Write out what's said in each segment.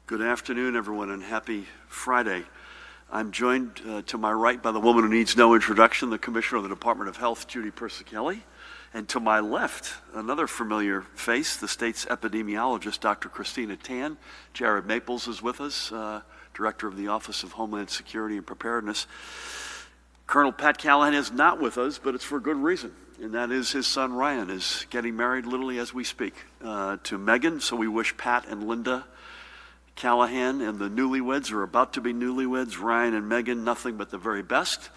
Good afternoon, everyone, and happy Friday. I'm joined to my right by the woman who needs no introduction, the Commissioner of the Department of Health, Judy Persichelli. And to my left, another familiar face, the state's epidemiologist, Dr. Christina Tan. Jared Maples is with us, Director of the Office of Homeland Security and Preparedness. Colonel Pat Callahan is not with us, but it's for good reason. And that is his son Ryan is getting married literally as we speak to Megan. So we wish Pat and Linda Callahan and the newlyweds, or about to be newlyweds, Ryan and Megan, nothing but the very best.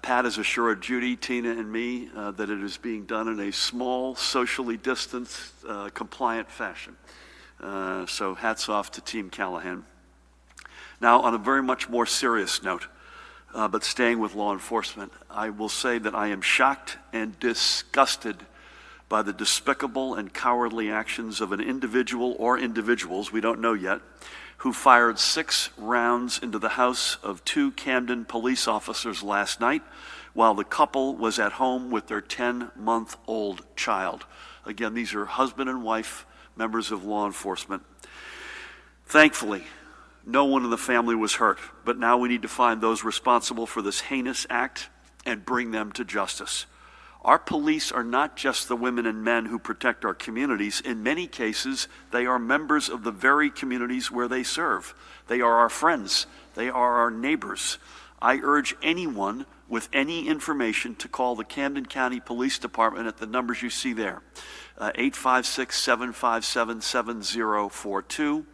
Pat has assured Judy, Tina, and me that it is being done in a small, socially distanced, compliant fashion. So hats off to Team Callahan. Now, on a very much more serious note, but staying with law enforcement, I will say that I am shocked and disgusted by the despicable and cowardly actions of an individual or individuals, we don't know yet, who fired 6 rounds into the house of 2 Camden police officers last night while the couple was at home with their 10-month-old child. Again, these are husband and wife, members of law enforcement. Thankfully, no one in the family was hurt, but now we need to find those responsible for this heinous act and bring them to justice. Our police are not just the women and men who protect our communities. In many cases, they are members of the very communities where they serve. They are our friends. They are our neighbors. I urge anyone with any information to call the Camden County Police Department at the numbers you see there, 856-757-7042,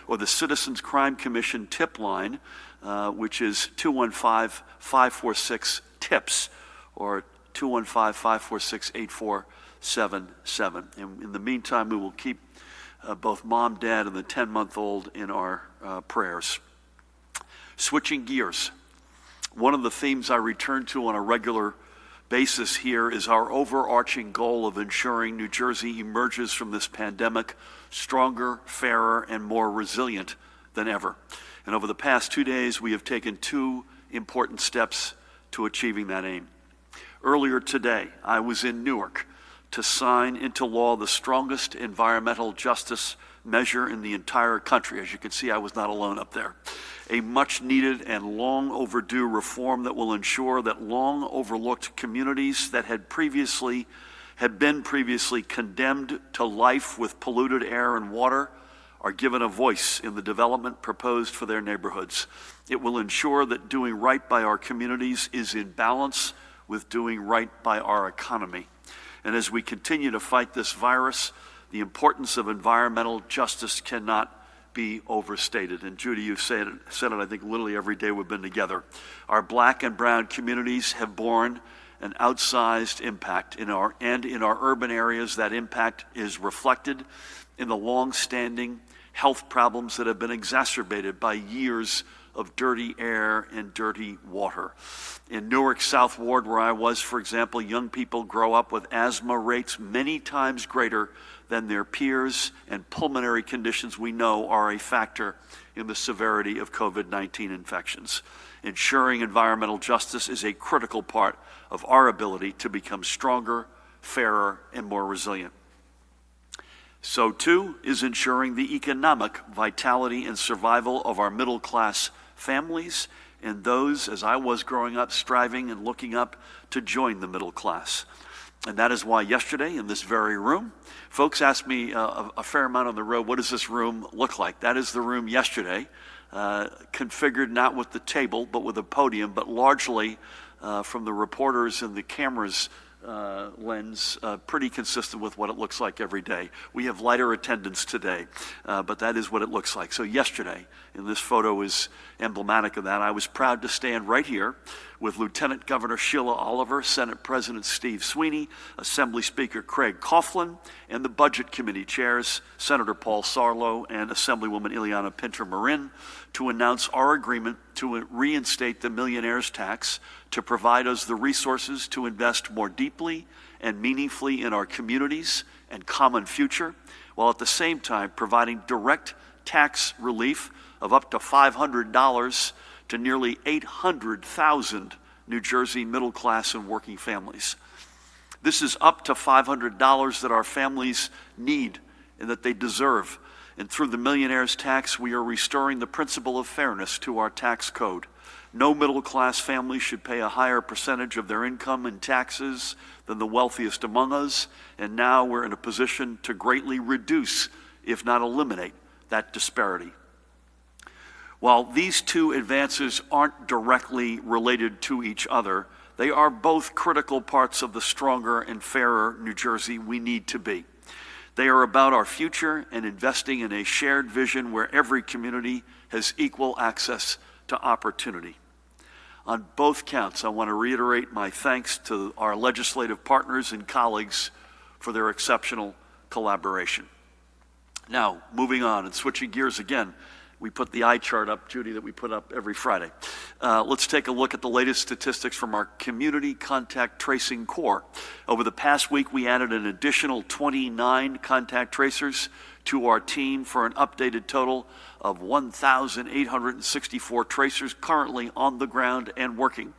or the Citizens Crime Commission tip line, which is 215-546-TIPS, or 215-546-8477. And in the meantime, we will keep both mom, dad, and the 10-month-old in our prayers. Switching gears, one of the themes I return to on a regular basis here is our overarching goal of ensuring New Jersey emerges from this pandemic stronger, fairer, and more resilient than ever. And over the past 2 days, we have taken 2 important steps to achieving that aim. Earlier today, I was in Newark to sign into law the strongest environmental justice measure in the entire country. As you can see, I was not alone up there. A much needed and long overdue reform that will ensure that long overlooked communities that had been previously condemned to life with polluted air and water are given a voice in the development proposed for their neighborhoods. It will ensure that doing right by our communities is in balance with doing right by our economy. And as we continue to fight this virus, the importance of environmental justice cannot be overstated. And Judy, you've said it, I think, literally every day we've been together. Our black and brown communities have borne an outsized impact in our urban areas. That impact is reflected in the long-standing health problems that have been exacerbated by years of dirty air and dirty water. In Newark South Ward, where I was, for example, young people grow up with asthma rates many times greater than their peers, and pulmonary conditions we know are a factor in the severity of COVID-19 infections. Ensuring environmental justice is a critical part of our ability to become stronger, fairer, and more resilient. So too is ensuring the economic vitality and survival of our middle-class families and those, as I was growing up, striving and looking up to join the middle class. And that is why yesterday in this very room, folks asked me a fair amount on the road, what does this room look like? That is the room yesterday, configured not with the table but with a podium, but largely from the reporters and the cameras lens, pretty consistent with what it looks like every day. We have lighter attendance today, but that is what it looks like. So yesterday, and this photo is emblematic of that, I was proud to stand right here with Lieutenant Governor Sheila Oliver, Senate President Steve Sweeney, Assembly Speaker Craig Coughlin, and the Budget Committee chairs, Senator Paul Sarlo and Assemblywoman Ileana Pinter-Marin, to announce our agreement to reinstate the millionaire's tax, to provide us the resources to invest more deeply and meaningfully in our communities and common future, while at the same time providing direct tax relief of up to $500 to nearly 800,000 New Jersey middle class and working families. This is up to $500 that our families need and that they deserve. And through the millionaire's tax, we are restoring the principle of fairness to our tax code. No middle-class family should pay a higher percentage of their income in taxes than the wealthiest among us, and now we're in a position to greatly reduce, if not eliminate, that disparity. While these two advances aren't directly related to each other, they are both critical parts of the stronger and fairer New Jersey we need to be. They are about our future and investing in a shared vision where every community has equal access to opportunity. On both counts, I want to reiterate my thanks to our legislative partners and colleagues for their exceptional collaboration. Now, moving on and switching gears again, we put the eye chart up, Judy, that we put up every Friday. Let's take a look at the latest statistics from our Community Contact Tracing Corps. Over the past week, we added an additional 29 contact tracers to our team for an updated total of 1,864 tracers currently on the ground and working.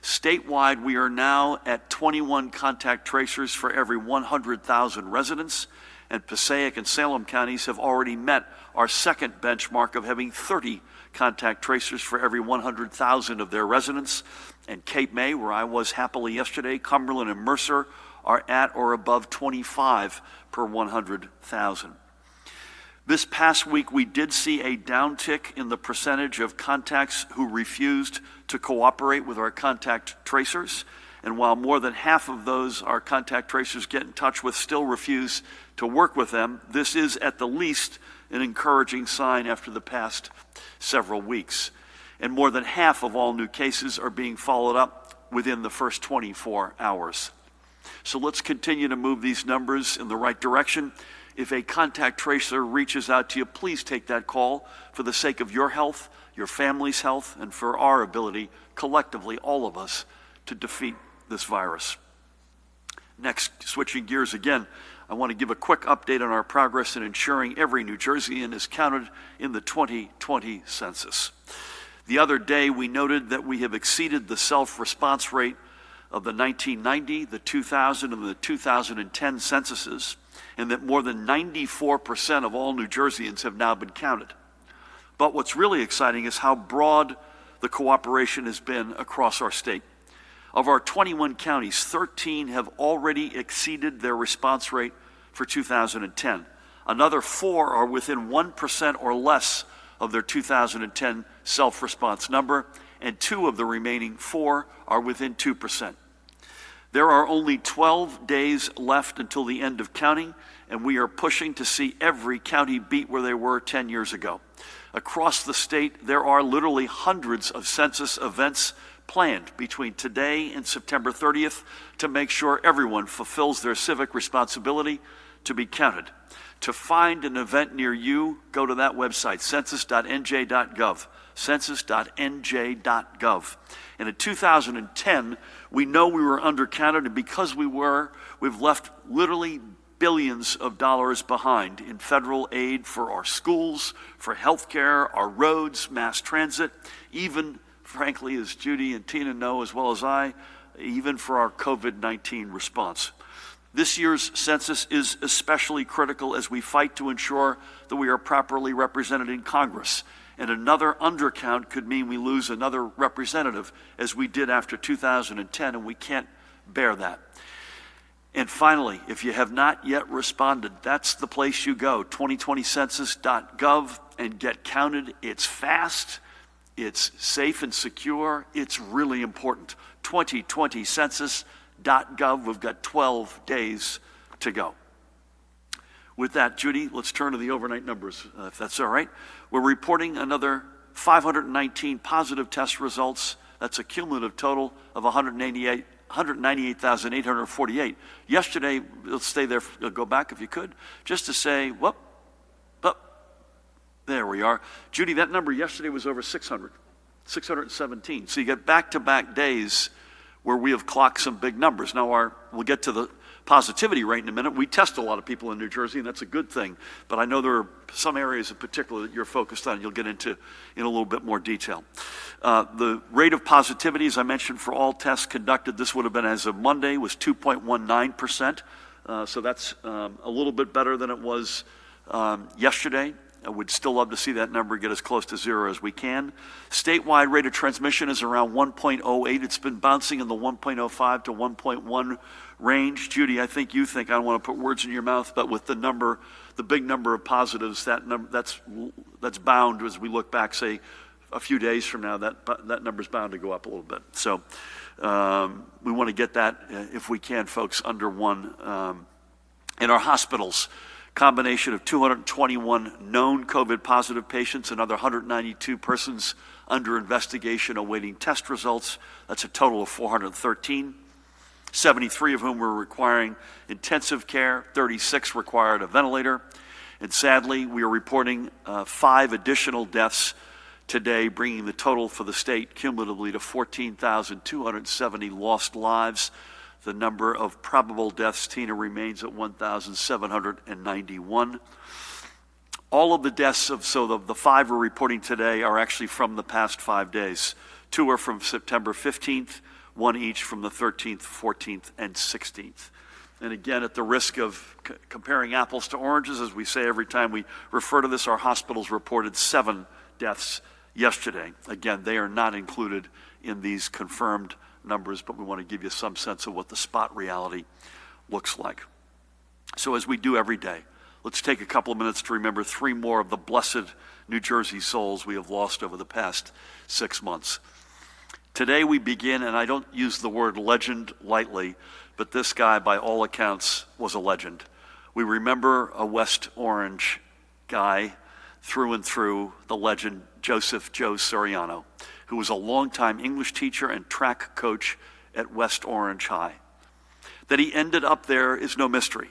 Statewide, we are now at 21 contact tracers for every 100,000 residents, and Passaic and Salem counties have already met our second benchmark of having 30 contact tracers for every 100,000 of their residents. And Cape May, where I was happily yesterday, Cumberland and Mercer are at or above 25 per 100,000. This past week, we did see a downtick in the percentage of contacts who refused to cooperate with our contact tracers. And while more than half of those our contact tracers get in touch with still refuse to work with them, this is at the least an encouraging sign after the past several weeks. And more than half of all new cases are being followed up within the first 24 hours. So let's continue to move these numbers in the right direction. If a contact tracer reaches out to you, please take that call for the sake of your health, your family's health, and for our ability, collectively, all of us, to defeat this virus. Next, switching gears again, I want to give a quick update on our progress in ensuring every New Jerseyan is counted in the 2020 census. The other day, we noted that we have exceeded the self-response rate of the 1990, the 2000, and the 2010 censuses, and that more than 94% of all New Jerseyans have now been counted. But what's really exciting is how broad the cooperation has been across our state. Of our 21 counties, 13 have already exceeded their response rate for 2010. Another 4 are within 1% or less of their 2010 self-response number, and 2 of the remaining 4 are within 2%. There are only 12 days left until the end of counting, and we are pushing to see every county beat where they were 10 years ago. Across the state, there are literally hundreds of census events planned between today and September 30th to make sure everyone fulfills their civic responsibility to be counted. To find an event near you, go to that website, census.nj.gov, census.nj.gov. And in 2010, we know we were undercounted, and because we've left literally billions of dollars behind in federal aid for our schools, for healthcare, our roads, mass transit, even, frankly, as Judy and Tina know as well as I, even for our COVID-19 response. This year's census is especially critical as we fight to ensure that we are properly represented in Congress. And another undercount could mean we lose another representative, as we did after 2010, and we can't bear that. And finally, if you have not yet responded, that's the place you go, 2020census.gov, and get counted. It's fast, it's safe and secure, it's really important. 2020census.gov, we've got 12 days to go. With that, Judy, let's turn to the overnight numbers, if that's all right. We're reporting another 519 positive test results. That's a cumulative total of 198,848. Yesterday, let's stay there, go back if you could, just to say, whoop, there we are. Judy, that number yesterday was over 617. So you get back-to-back days where we have clocked some big numbers. Now, we'll get to the positivity rate in a minute. We test a lot of people in New Jersey, and that's a good thing. But I know there are some areas in particular that you're focused on, you'll get into in a little bit more detail. The rate of positivity, as I mentioned, for all tests conducted, this would have been as of Monday, was 2.19%. So that's a little bit better than it was yesterday. I would still love to see that number get as close to zero as we can. Statewide rate of transmission is around 1.08. It's been bouncing in the 1.05 to 1.1 range. Judy, I don't want to put words in your mouth, but with the big number of positives, that's bound, as we look back, say, a few days from now, that number's bound to go up a little bit. So we want to get that, if we can, folks, under 1. In our hospitals, combination of 221 known COVID positive patients, another 192 persons under investigation awaiting test results. That's a total of 413, 73 of whom were requiring intensive care, 36 required a ventilator. And sadly, we are reporting 5 additional deaths today, bringing the total for the state cumulatively to 14,270 lost lives. The number of probable deaths, Tina, remains at 1,791. All of the deaths the 5 we're reporting today are actually from the past 5 days. 2 are from September 15th, 1 each from the 13th, 14th, and 16th. And again, at the risk of comparing apples to oranges, as we say every time we refer to this, our hospitals reported 7 deaths yesterday. Again, they are not included in these confirmed numbers, but we want to give you some sense of what the spot reality looks like. So as we do every day, let's take a couple of minutes to remember 3 more of the blessed New Jersey souls we have lost over the past 6 months. Today we begin, and I don't use the word legend lightly, but this guy, by all accounts, was a legend. We remember a West Orange guy through and through, the legend Joseph Joe Soriano, who was a longtime English teacher and track coach at West Orange High. That he ended up there is no mystery.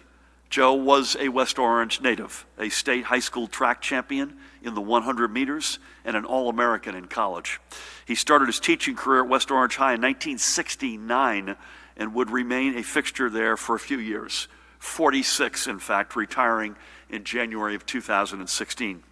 Joe was a West Orange native, a state high school track champion in the 100 meters, and an All-American in college. He started his teaching career at West Orange High in 1969 and would remain a fixture there for a few years, 46 in fact, retiring in January of 2016.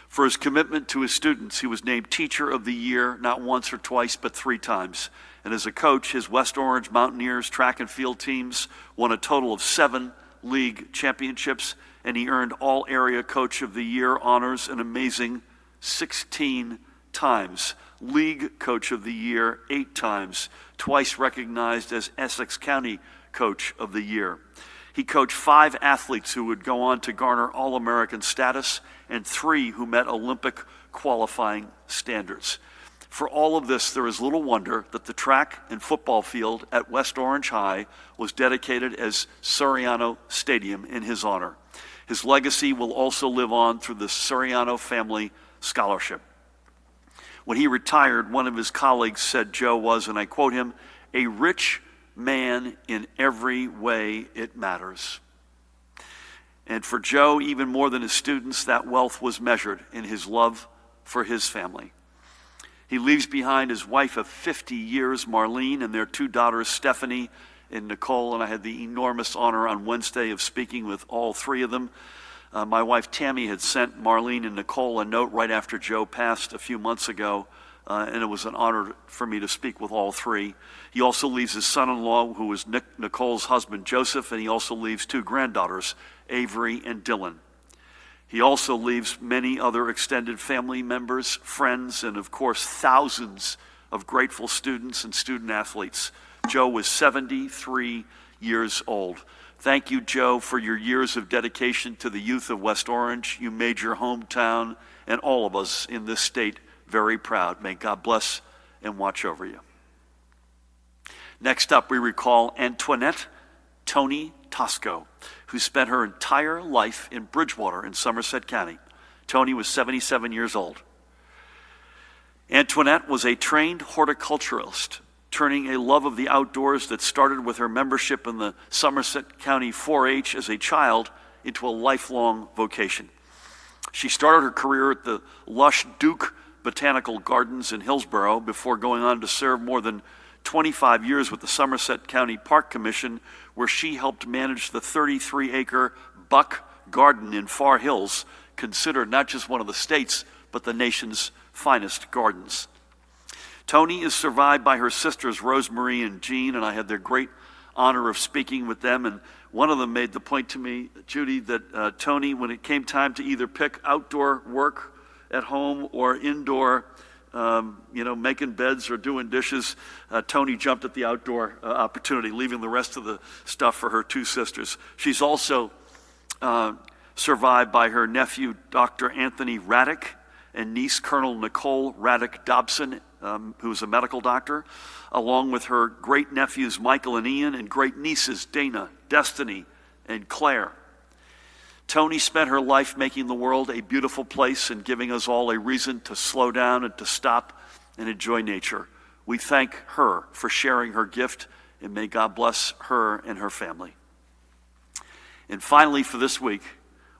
For his commitment to his students, he was named Teacher of the Year not once or twice, but 3 times. And as a coach, his West Orange Mountaineers track and field teams won a total of 7 league championships, and he earned All-Area Coach of the Year honors an amazing 16 times. League Coach of the Year 8 times, twice recognized as Essex County Coach of the Year. He coached 5 athletes who would go on to garner All-American status, and 3 who met Olympic qualifying standards. For all of this, there is little wonder that the track and football field at West Orange High was dedicated as Soriano Stadium in his honor. His legacy will also live on through the Soriano Family Scholarship. When he retired, one of his colleagues said Joe was, and I quote him, "a rich man in every way it matters." And for Joe, even more than his students, that wealth was measured in his love for his family. He leaves behind his wife of 50 years, Marlene, and their 2 daughters, Stephanie and Nicole, and I had the enormous honor on Wednesday of speaking with all 3 of them. My wife Tammy had sent Marlene and Nicole a note right after Joe passed a few months ago, and it was an honor for me to speak with all 3. He also leaves his son-in-law, who was Nicole's husband, Joseph, and he also leaves 2 granddaughters, Avery and Dylan. He also leaves many other extended family members, friends, and of course thousands of grateful students and student athletes. Joe was 73 years old. Thank you, Joe, for your years of dedication to the youth of West Orange. You made your hometown and all of us in this state very proud. May God bless and watch over you. Next up, we recall Antoinette Tony Tosco, who spent her entire life in Bridgewater in Somerset County. Tony was 77 years old. Antoinette was a trained horticulturalist, turning a love of the outdoors that started with her membership in the Somerset County 4-H as a child into a lifelong vocation. She started her career at the lush Duke Botanical Gardens in Hillsborough before going on to serve more than 25 years with the Somerset County Park Commission, where she helped manage the 33-acre Buck Garden in Far Hills, considered not just one of the state's, but the nation's finest gardens. Tony is survived by her sisters, Rosemarie and Jean, and I had the great honor of speaking with them, and one of them made the point to me, Judy, that Tony, when it came time to either pick outdoor work at home or indoor, making beds or doing dishes, Tony jumped at the outdoor opportunity, leaving the rest of the stuff for her two sisters. She's also survived by her nephew, Dr. Anthony Raddick, and niece, Colonel Nicole Raddick Dobson, who's a medical doctor, along with her great-nephews, Michael and Ian, and great-nieces, Dana, Destiny, and Claire. Tony spent her life making the world a beautiful place and giving us all a reason to slow down and to stop and enjoy nature. We thank her for sharing her gift, and may God bless her and her family. And finally, for this week,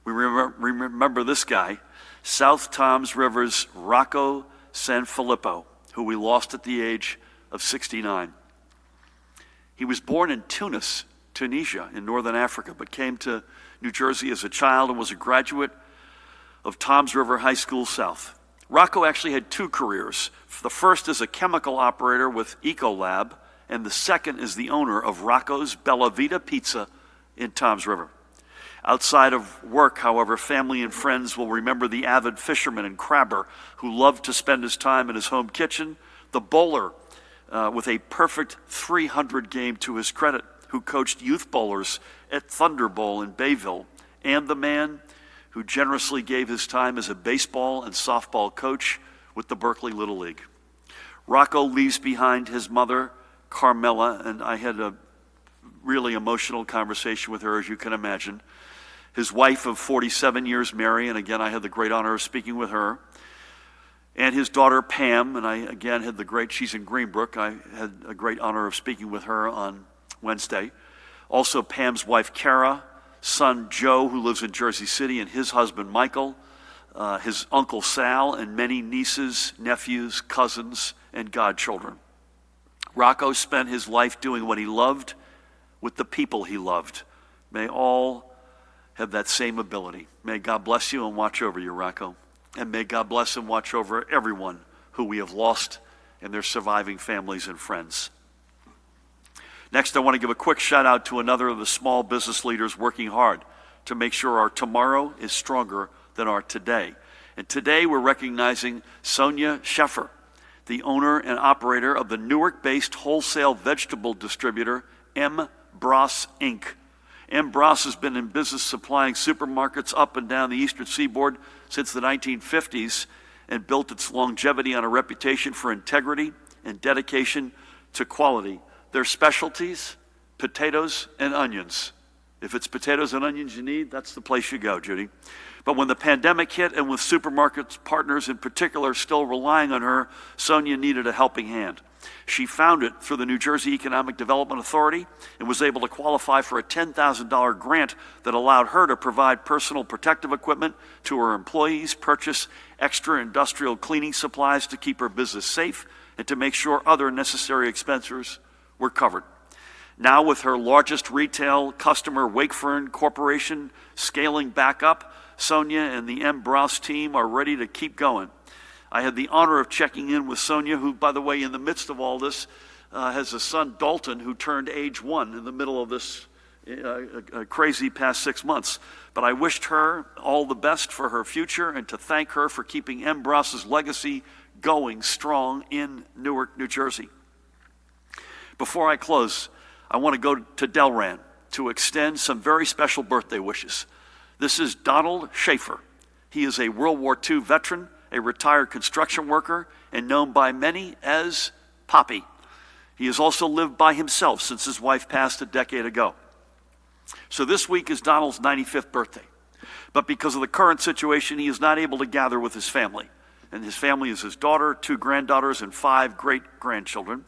we remember this guy, South Toms River's Rocco Sanfelipo, who we lost at the age of 69. He was born in Tunis, Tunisia, in northern Africa, but came to New Jersey as a child and was a graduate of Toms River High School South. Rocco actually had two careers. The first as a chemical operator with Ecolab, and the second as the owner of Rocco's Bella Vita Pizza in Toms River. Outside of work, however, family and friends will remember the avid fisherman and crabber who loved to spend his time in his home kitchen, the bowler with a perfect 300 game to his credit, who coached youth bowlers at Thunder Bowl in Bayville, and the man who generously gave his time as a baseball and softball coach with the Berkeley Little League. Rocco leaves behind his mother, Carmela, and I had a really emotional conversation with her, as you can imagine. His wife of 47 years, Mary, and again, I had the great honor of speaking with her. And his daughter, Pam, and I again had she's in Greenbrook, I had a great honor of speaking with her on Wednesday. Also, Pam's wife, Kara, son, Joe, who lives in Jersey City, and his husband, Michael, his uncle, Sal, and many nieces, nephews, cousins, and godchildren. Rocco spent his life doing what he loved with the people he loved. May all have that same ability. May God bless you and watch over you, Rocco. And may God bless and watch over everyone who we have lost and their surviving families and friends. Next, I want to give a quick shout out to another of the small business leaders working hard to make sure our tomorrow is stronger than our today. And today we're recognizing Sonia Sheffer, the owner and operator of the Newark-based wholesale vegetable distributor, M. Bross, Inc. M. Bross has been in business supplying supermarkets up and down the eastern seaboard since the 1950s and built its longevity on a reputation for integrity and dedication to quality. Their specialties, potatoes and onions. If it's potatoes and onions you need, that's the place you go, Judy. But when the pandemic hit, and with supermarket partners in particular still relying on her, Sonia needed a helping hand. She found it through the New Jersey Economic Development Authority and was able to qualify for a $10,000 grant that allowed her to provide personal protective equipment to her employees, purchase extra industrial cleaning supplies to keep her business safe, and to make sure other necessary expenses were covered. Now, with her largest retail customer, Wakefern Corporation, scaling back up, Sonia and the M. Bross team are ready to keep going. I had the honor of checking in with Sonia, who, by the way, in the midst of all this, has a son, Dalton, who turned age 1 in the middle of this crazy past 6 months. But I wished her all the best for her future and to thank her for keeping M. Bross's legacy going strong in Newark, New Jersey. Before I close, I want to go to Delran to extend some very special birthday wishes. This is Donald Schaefer. He is a World War II veteran, a retired construction worker, and known by many as Poppy. He has also lived by himself since his wife passed a decade ago. So this week is Donald's 95th birthday. But because of the current situation, he is not able to gather with his family. And his family is his daughter, 2 granddaughters, and 5 great-grandchildren,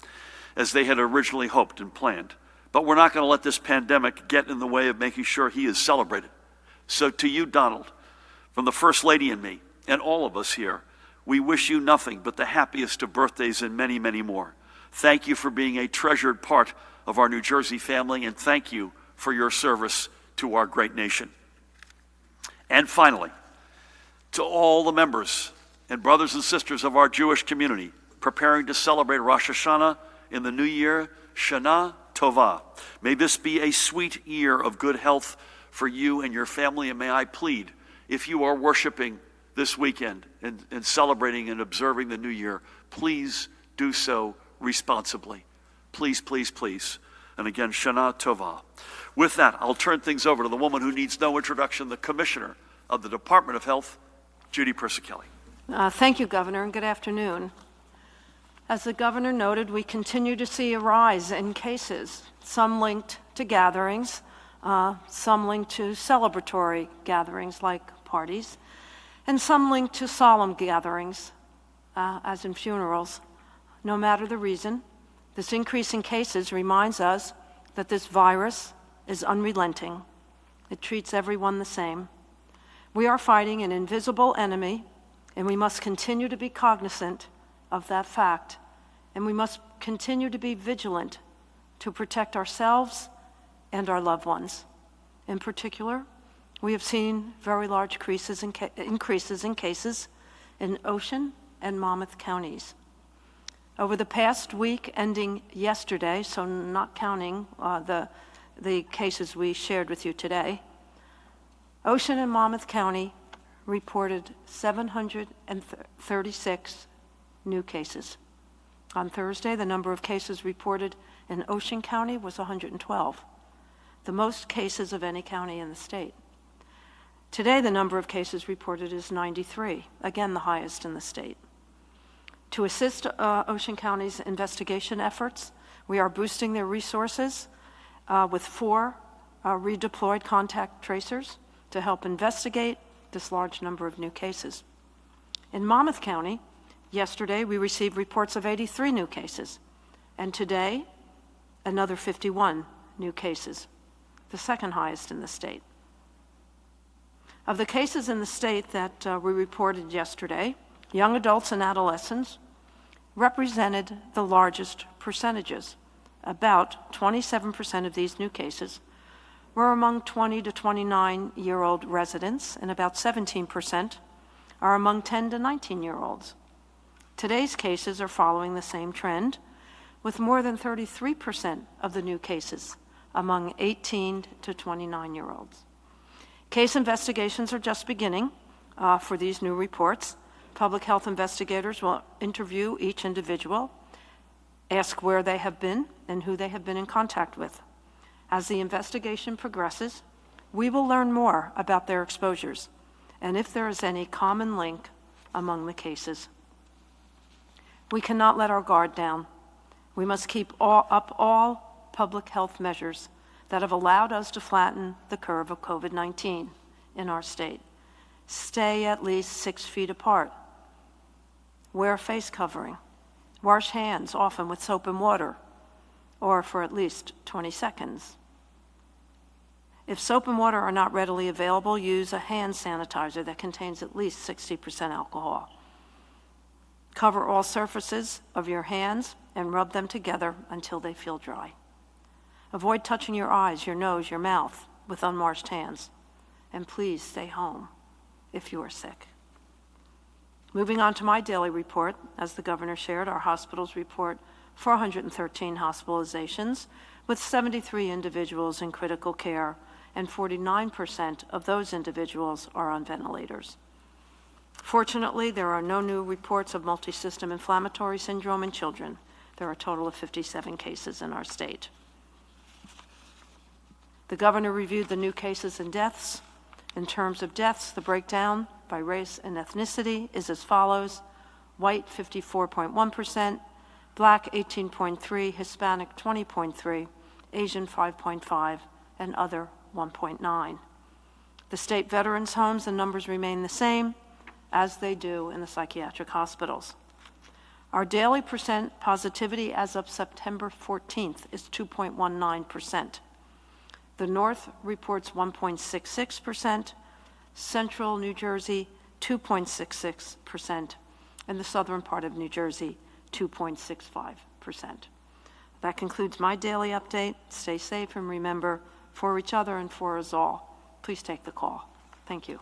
as they had originally hoped and planned. But we're not going to let this pandemic get in the way of making sure he is celebrated. So to you, Donald, from the First Lady and me, and all of us here, we wish you nothing but the happiest of birthdays and many, many more. Thank you for being a treasured part of our New Jersey family, and thank you for your service to our great nation. And finally, to all the members and brothers and sisters of our Jewish community preparing to celebrate Rosh Hashanah in the new year, Shana Tova. May this be a sweet year of good health for you and your family, and may I plead, if you are worshiping this weekend and celebrating and observing the new year, please do so responsibly. Please, please, please. And again, Shana Tova. With that, I'll turn things over to the woman who needs no introduction, the Commissioner of the Department of Health, Judy Persicelli. Thank you, Governor, and good afternoon. As the Governor noted, we continue to see a rise in cases, some linked to gatherings, some linked to celebratory gatherings like parties, and some linked to solemn gatherings, as in funerals. No matter the reason, this increase in cases reminds us that this virus is unrelenting. It treats everyone the same. We are fighting an invisible enemy, and we must continue to be cognizant of that fact, and we must continue to be vigilant to protect ourselves and our loved ones. In particular, we have seen very large increases in cases in Ocean and Monmouth counties. Over the past week ending yesterday, so not counting the cases we shared with you today, Ocean and Monmouth County reported 736 new cases. On Thursday, the number of cases reported in Ocean County was 112, the most cases of any county in the state. Today, the number of cases reported is 93, again the highest in the state. To assist Ocean County's investigation efforts, we are boosting their resources with 4 redeployed contact tracers to help investigate this large number of new cases. In Monmouth County, yesterday we received reports of 83 new cases, and today another 51 new cases, the second highest in the state. Of the cases in the state that we reported yesterday, young adults and adolescents represented the largest percentages. About 27% of these new cases were among 20 to 29-year-old residents, and about 17% are among 10 to 19-year-olds. Today's cases are following the same trend, with more than 33% of the new cases among 18 to 29-year-olds. Case investigations are just beginning for these new reports. Public health investigators will interview each individual, ask where they have been and who they have been in contact with. As the investigation progresses, we will learn more about their exposures and if there is any common link among the cases. We cannot let our guard down. We must keep up all public health measures that have allowed us to flatten the curve of COVID-19 in our state. Stay at least 6 feet apart. Wear a face covering. Wash hands, often with soap and water, or for at least 20 seconds. If soap and water are not readily available, use a hand sanitizer that contains at least 60% alcohol. Cover all surfaces of your hands and rub them together until they feel dry. Avoid touching your eyes, your nose, your mouth with unwashed hands. And please stay home if you are sick. Moving on to my daily report, as the governor shared, our hospitals report 413 hospitalizations, with 73 individuals in critical care, and 49% of those individuals are on ventilators. Fortunately, there are no new reports of multisystem inflammatory syndrome in children. There are a total of 57 cases in our state. The governor reviewed the new cases and deaths. In terms of deaths, the breakdown by race and ethnicity is as follows: white 54.1%, black 18.3%, Hispanic 20.3%, Asian 5.5%, and other 1.9%. The state veterans' homes, the numbers remain the same as they do in the psychiatric hospitals. Our daily percent positivity as of September 14th is 2.19%. The North reports 1.66%, Central New Jersey 2.66%, and the southern part of New Jersey 2.65%. That concludes my daily update. Stay safe and remember, for each other and for us all, please take the call. Thank you.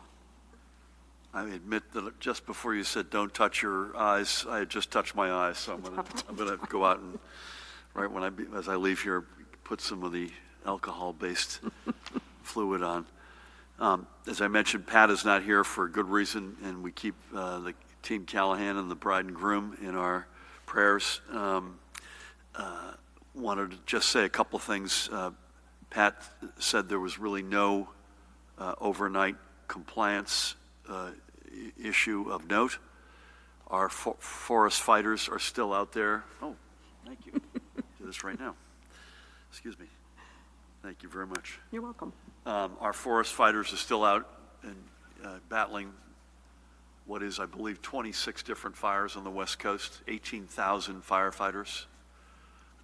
I admit that just before you said don't touch your eyes, I had just touched my eyes, so I'm going to go out and, right when as I leave here, put put some of the alcohol-based fluid on. As I mentioned, Pat is not here for a good reason, and we keep the Team Callahan and the bride and groom in our prayers. Wanted to just say a couple of things. Pat said there was really no overnight compliance issue of note. Our forest fighters are still out there. Oh, thank you. Do this right now. Excuse me. Thank you very much. You're welcome. Our forest fighters are still out and battling what is, I believe, 26 different fires on the West Coast, 18,000 firefighters.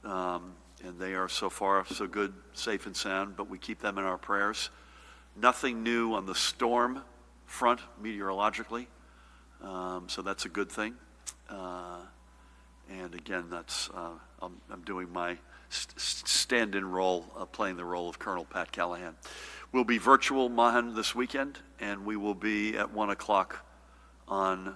And they are so far so good, safe and sound, but we keep them in our prayers. Nothing new on the storm front meteorologically, so that's a good thing. And again, that's I'm doing my stand-in role, playing the role of Colonel Pat Callahan. We'll be virtual, Mahan, this weekend, and we will be at 1 o'clock on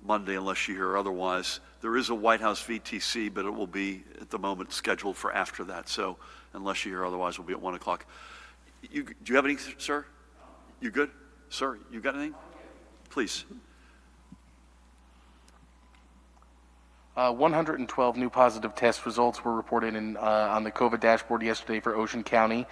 Monday, unless you hear otherwise. There is a White House VTC, but it will be, at the moment, scheduled for after that. So unless you hear otherwise, we'll be at 1 o'clock. Do you have anything, sir? You good? Sir, you got anything? Please. 112 new positive test results were reported on the COVID dashboard yesterday for Ocean County,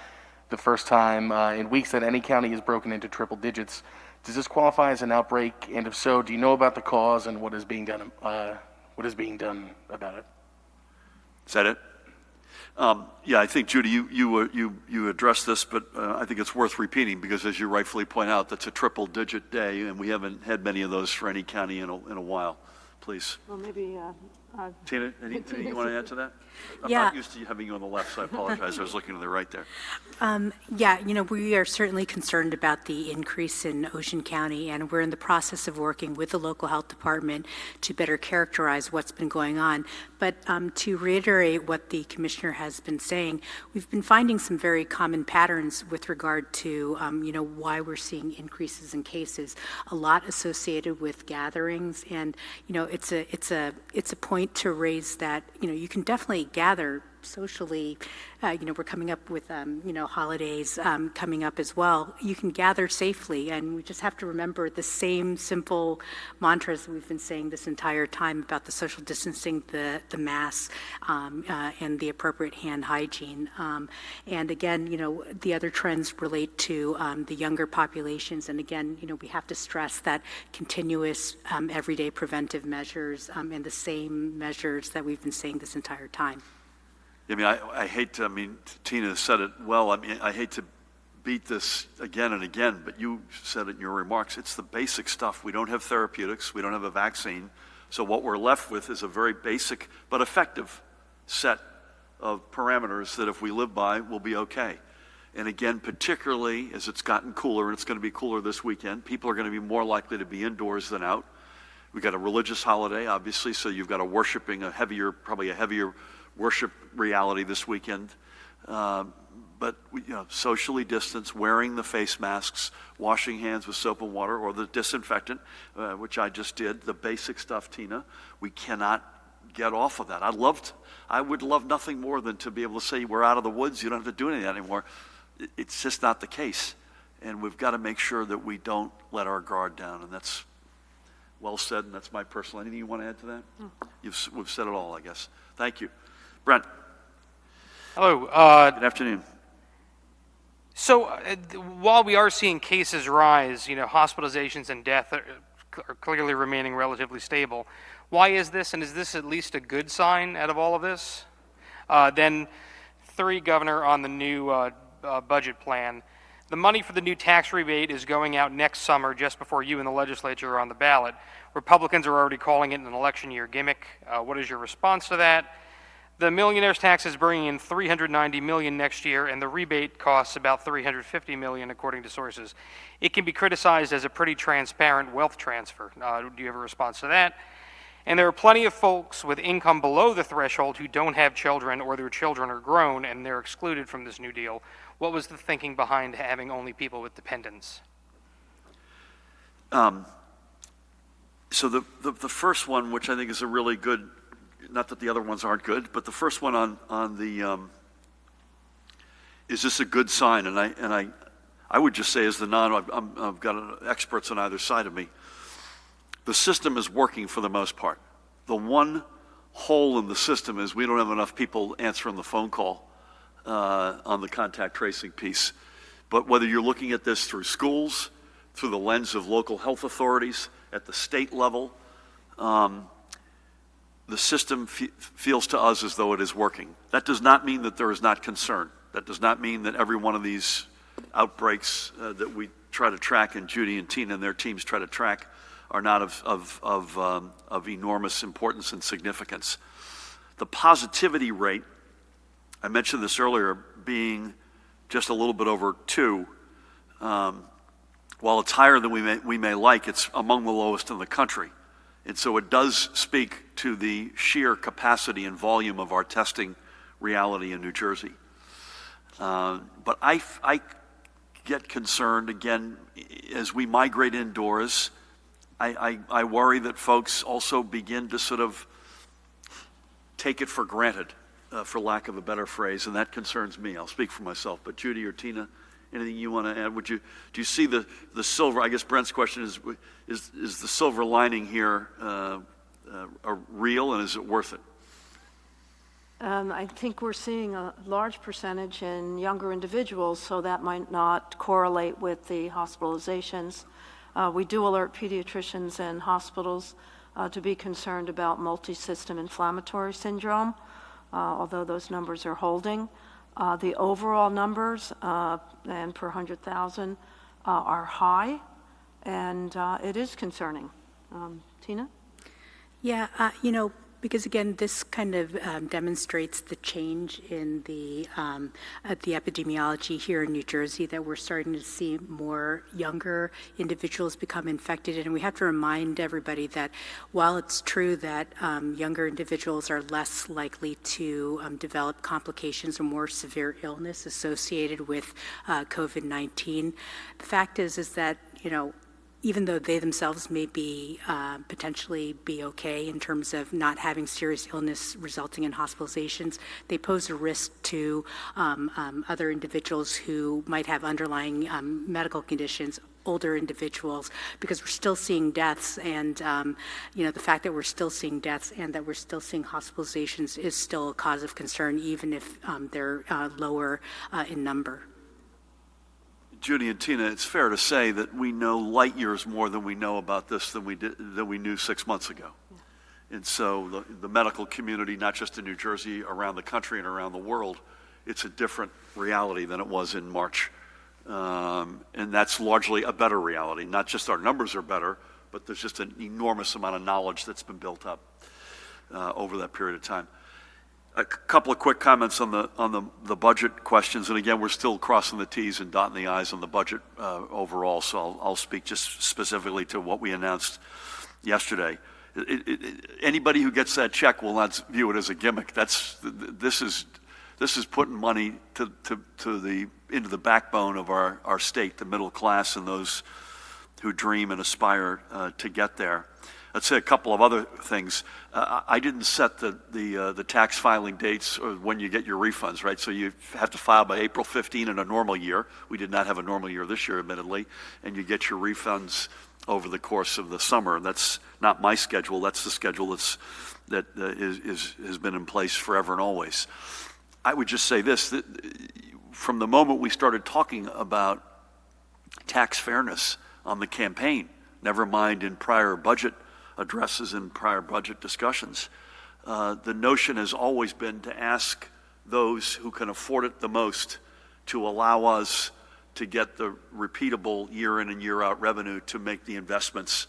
the first time in weeks that any county is broken into triple digits. Does this qualify as an outbreak? And if so, do you know about the cause and what is being done about it? Is that it? Yeah, I think, Judy, you addressed this, but I think it's worth repeating because, as you rightfully point out, that's a triple-digit day, and we haven't had many of those for any county in a while. Please. Well, maybe... Tina, anything you want to add to that? I'm Yeah. not used to having you on the left, so I apologize. I was looking to the right there. Yeah, we are certainly concerned about the increase in Ocean County, and we're in the process of working with the local health department to better characterize what's been going on. But to reiterate what the commissioner has been saying, we've been finding some very common patterns with regard to, why we're seeing increases in cases. A lot associated with gatherings, and it's a point to raise that you can definitely gather socially. We're coming up with holidays coming up as well. You can gather safely, and we just have to remember the same simple mantras we've been saying this entire time about the social distancing, the masks, and the appropriate hand hygiene. And again, the other trends relate to the younger populations. And again, we have to stress that continuous everyday preventive measures and the same measures that we've been saying this entire time. I hate to, Tina said it well. I hate to beat this again and again, but you said it in your remarks. It's the basic stuff. We don't have therapeutics. We don't have a vaccine. So what we're left with is a very basic but effective set of parameters that if we live by, we'll be okay. And again, particularly as it's gotten cooler, and it's going to be cooler this weekend, people are going to be more likely to be indoors than out. We've got a religious holiday, obviously, so you've got probably a heavier worship reality this weekend, but socially distanced, wearing the face masks, washing hands with soap and water or the disinfectant, which I just did, the basic stuff, Tina. We cannot get off of that. I would love nothing more than to be able to say we're out of the woods, you don't have to do anything anymore. It's just not the case, and we've got to make sure that we don't let our guard down, and that's well said, and that's my personal. Anything you want to add to that? We've said it all, I guess. Thank you. Brent. Hello. Good afternoon. So while we are seeing cases rise, hospitalizations and death are clearly remaining relatively stable. Why is this, and is this at least a good sign out of all of this? Then 3, Governor, on the new budget plan. The money for the new tax rebate is going out next summer just before you and the legislature are on the ballot. Republicans are already calling it an election year gimmick. What is your response to that? The millionaire's tax is bringing in $390 million next year, and the rebate costs about $350 million, according to sources. It can be criticized as a pretty transparent wealth transfer. Do you have a response to that? And there are plenty of folks with income below the threshold who don't have children or their children are grown, and they're excluded from this new deal. What was the thinking behind having only people with dependents? So the first one, which I think is a really good, not that the other ones aren't good, but the first one on the is this a good sign? And I would just say, as the I've got experts on either side of me, the system is working for the most part. The one hole in the system is we don't have enough people answering the phone call on the contact tracing piece. But whether you're looking at this through schools, through the lens of local health authorities, at the state level, the system feels to us as though it is working. That does not mean that there is not concern. That does not mean that every one of these outbreaks that we try to track, and Judy and Tina and their teams try to track, are not of enormous importance and significance. The positivity rate, I mentioned this earlier, being just a little bit over 2, while it's higher than we may like, it's among the lowest in the country. And so it does speak to the sheer capacity and volume of our testing reality in New Jersey. But I get concerned, again, as we migrate indoors. I worry that folks also begin to sort of take it for granted, for lack of a better phrase, and that concerns me. I'll speak for myself. But Judy or Tina, anything you want to add? Do you see the silver? I guess Brent's question is the silver lining here real, and is it worth it? I think we're seeing a large percentage in younger individuals, so that might not correlate with the hospitalizations. We do alert pediatricians and hospitals to be concerned about multisystem inflammatory syndrome, although those numbers are holding. The overall numbers and per 100,000 are high, and it is concerning. Tina? Yeah, because again, this kind of demonstrates the change in the epidemiology here in New Jersey, that we're starting to see more younger individuals become infected. And we have to remind everybody that while it's true that younger individuals are less likely to develop complications or more severe illness associated with COVID-19, the fact is that, even though they themselves may be potentially be okay in terms of not having serious illness resulting in hospitalizations, they pose a risk to other individuals who might have underlying medical conditions, older individuals, because we're still seeing deaths, and the fact that we're still seeing deaths and that we're still seeing hospitalizations is still a cause of concern, even if they're lower in number. Judy and Tina, it's fair to say that we know light years more than we know about this than we knew 6 months ago. Yeah. And so the medical community, not just in New Jersey, around the country and around the world, it's a different reality than it was in March. And that's largely a better reality. Not just our numbers are better, but there's just an enormous amount of knowledge that's been built up over that period of time. A couple of quick comments on the budget questions, and again, we're still crossing the T's and dotting the I's on the budget overall. So I'll speak just specifically to what we announced yesterday. Anybody who gets that check will not view it as a gimmick. This is putting money into the backbone of our state, the middle class, and those who dream and aspire to get there. Let's say a couple of other things. I didn't set the tax filing dates or when you get your refunds, right? So you have to file by April 15 in a normal year. We did not have a normal year this year, admittedly, and you get your refunds over the course of the summer. That's not my schedule. That's the schedule that has been in place forever and always. I would just say this, that from the moment we started talking about tax fairness on the campaign, never mind in prior budget addresses and prior budget discussions, the notion has always been to ask those who can afford it the most to allow us to get the repeatable year in and year out revenue to make the investments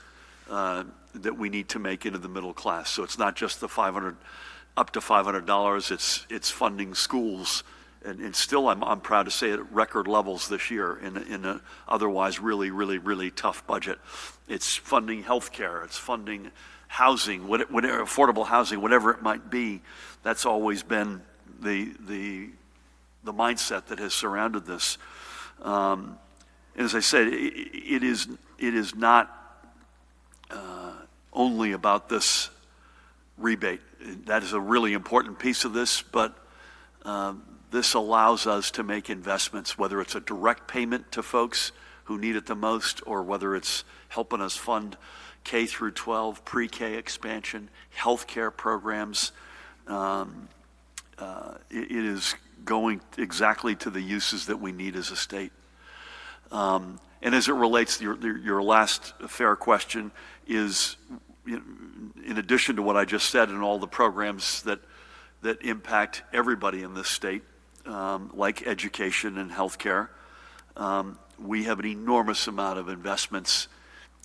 that we need to make into the middle class. So it's not just the up to $500, it's funding schools, and still I'm proud to say at record levels this year in an otherwise really, really, really tough budget. It's funding healthcare, it's funding housing, whatever, affordable housing, whatever it might be. That's always been the mindset that has surrounded this. And as I said, it is not only about this rebate. That is a really important piece of this, but This allows us to make investments, whether it's a direct payment to folks who need it the most, or whether it's helping us fund K through 12, pre-K expansion, healthcare programs. It is going exactly to the uses that we need as a state. And as it relates to your last fair question is, in addition to what I just said and all the programs that impact everybody in this state, like education and healthcare, we have an enormous amount of investments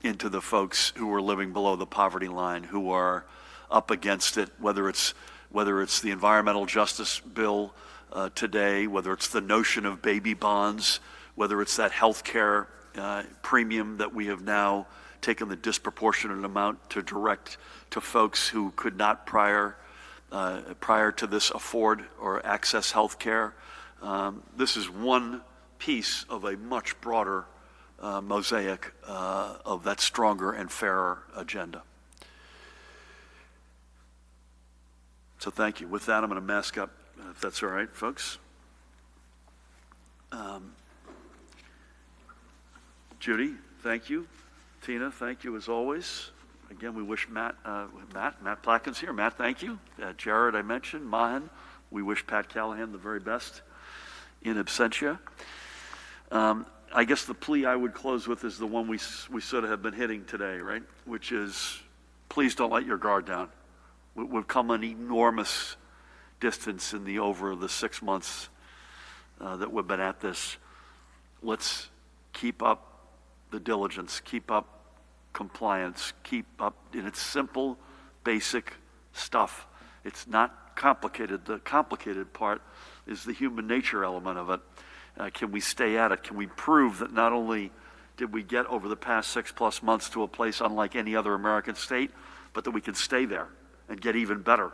into the folks who are living below the poverty line, who are up against it, whether it's the environmental justice bill today, whether it's the notion of baby bonds, whether it's that healthcare premium that we have now taken the disproportionate amount to direct to folks who could not prior to this afford or access health care. This is one piece of a much broader mosaic of that stronger and fairer agenda. So thank you. With that, I'm going to mask up, if that's all right, folks. Judy, thank you. Tina, thank you as always. Again, we wish Matt Plakins here. Matt, thank you. Jared, I mentioned. Mahan, we wish Pat Callahan the very best in absentia. I guess the plea I would close with is the one we sort of have been hitting today, right? Which is, please don't let your guard down. We've come an enormous distance in over the 6 months that we've been at this. Let's keep up the diligence, keep up compliance, keep up, and it's simple, basic stuff. It's not complicated. The complicated part is the human nature element of it. Can we stay at it? Can we prove that not only did we get over the past 6+ months to a place unlike any other American state, but that we can stay there and get even better,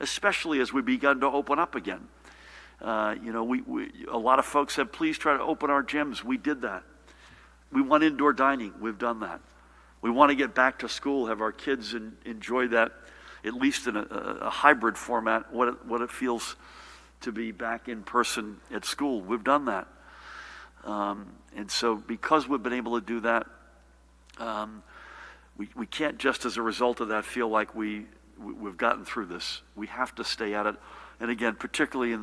especially as we begun to open up again. A lot of folks said, please try to open our gyms. We did that. We want indoor dining. We've done that. We want to get back to school, have our kids enjoy that, at least in a hybrid format, what it feels to be back in person at school. We've done that. And so because we've been able to do that, we can't just as a result of that feel like we've gotten through this. We have to stay at it. And again, particularly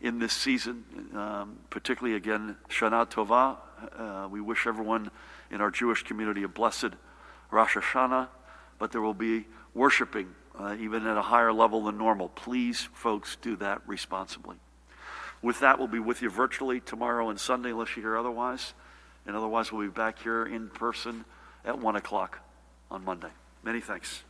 in this season, particularly again, Shana Tova, we wish everyone in our Jewish community a blessed Rosh Hashanah, but there will be worshiping even at a higher level than normal. Please, folks, do that responsibly. With that, we'll be with you virtually tomorrow and Sunday, unless you hear otherwise. And otherwise, we'll be back here in person at 1 o'clock on Monday. Many thanks.